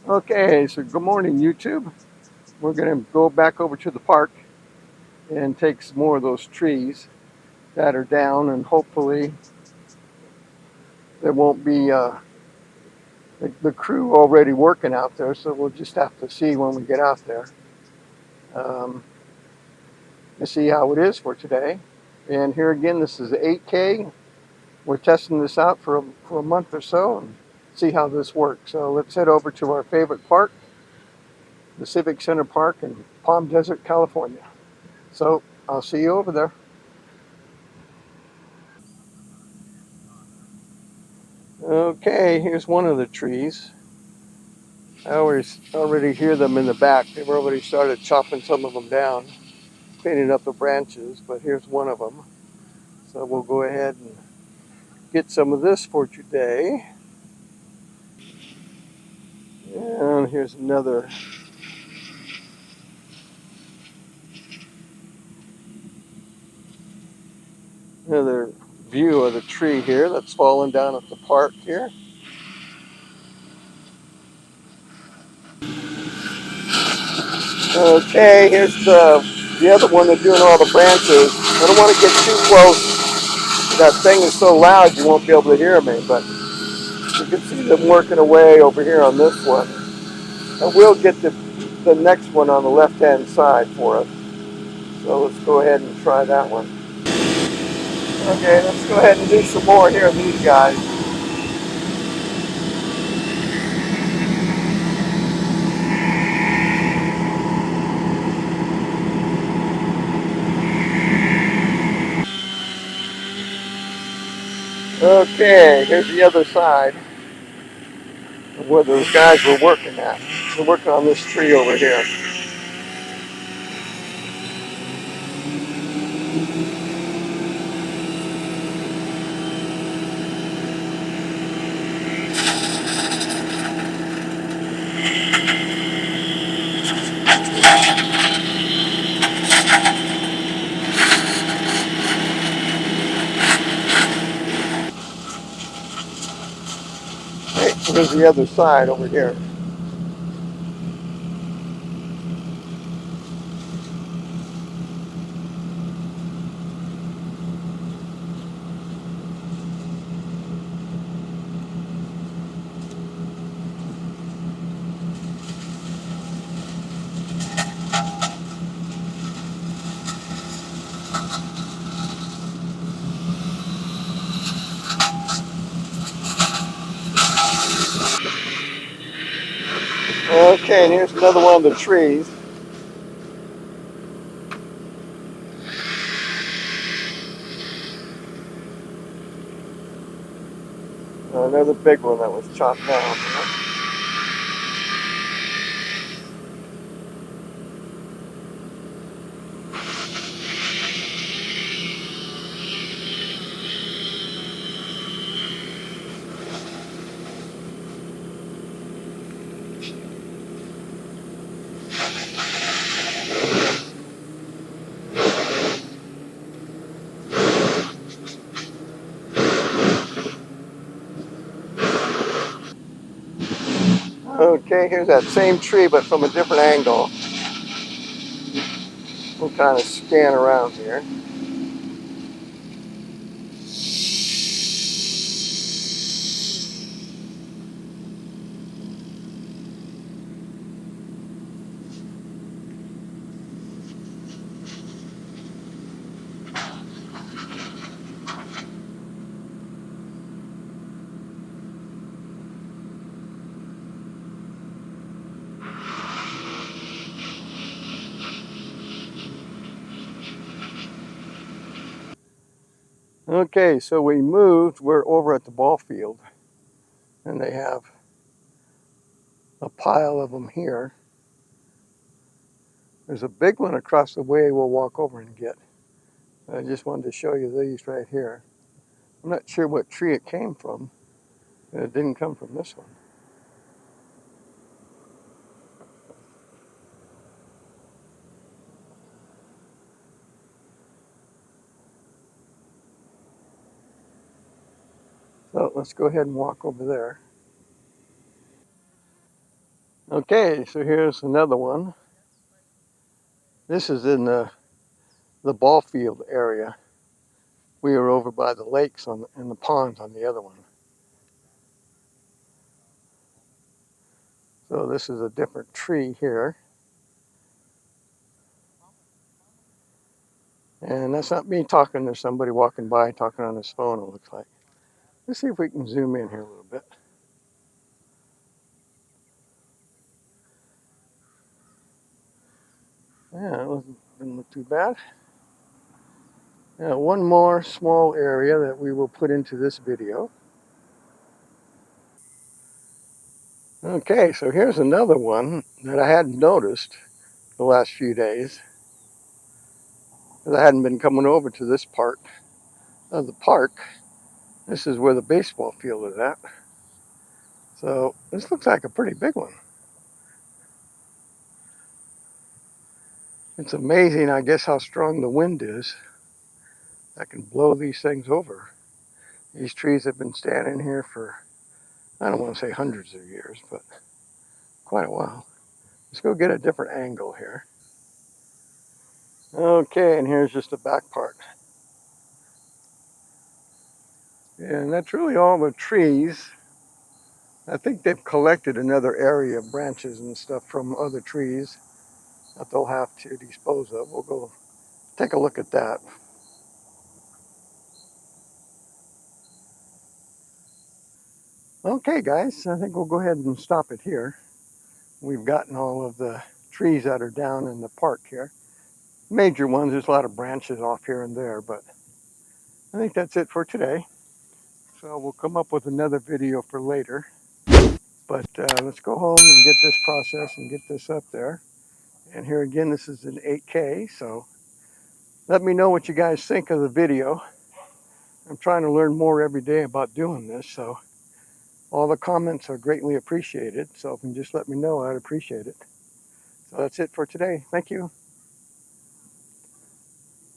Okay, so good morning, YouTube. We're going to go back over to the park and take some more of those trees that are down, and hopefully there won't be the crew already working out there, so we'll just have to see when we get out there um, to see how it is for today. And here again, this is 8K. We're testing this out for a month or so and see how this works. So let's head over to our favorite park, the Civic Center Park in Palm Desert, California. So I'll see you over there. Okay, here's one of the trees. I already hear them in the back. They've already started chopping some of them down, cleaning up the branches, but here's one of them. So we'll go ahead and get some of this for today. And here's another view of the tree here that's fallen down at the park here. Okay, here's the other one that's doing all the branches. I don't want to get too close. That thing is so loud you won't be able to hear me, but you can see them working away over here on this one. And we'll get the next one on the left-hand side for us. So let's go ahead and try that one. Okay, let's go ahead and do some more here of these guys. Okay, here's the other side of where those guys were working at. They're working on this tree over here. Hey, here's the other side over here. Okay, and here's another one of the trees. Another big one that was chopped down. Okay, here's that same tree, but from a different angle. We'll kind of scan around here. Okay, so we moved. We're over at the ball field, and they have a pile of them here. There's a big one across the way we'll walk over and get. I just wanted to show you these right here. I'm not sure what tree it came from. It didn't come from this one. So let's go ahead and walk over there. Okay, so here's another one. This is in the ball field area. We were over by the lakes and the ponds on the other one. So this is a different tree here. And that's not me talking, there's somebody walking by talking on his phone, it looks like. Let's see if we can zoom in here a little bit. Yeah, it didn't look too bad. Now, one more small area that we will put into this video. Okay, so here's another one that I hadn't noticed the last few days, because I hadn't been coming over to this part of the park. This is where the baseball field is at. So this looks like a pretty big one. It's amazing, I guess, how strong the wind is that can blow these things over. These trees have been standing here for, I don't want to say hundreds of years, but quite a while. Let's go get a different angle here. Okay, and here's just the back part. And that's really all the trees. I think they've collected another area of branches and stuff from other trees that they'll have to dispose of. We'll go take a look at that. Okay, guys, I think we'll go ahead and stop it here. We've gotten all of the trees that are down in the park here. Major ones, there's a lot of branches off here and there, but I think that's it for today. So we'll come up with another video for later. But let's go home and get this processed and get this up there. And here again, this is an 8K, so let me know what you guys think of the video. I'm trying to learn more every day about doing this, so all the comments are greatly appreciated. So if you can just let me know, I'd appreciate it. So that's it for today. Thank you.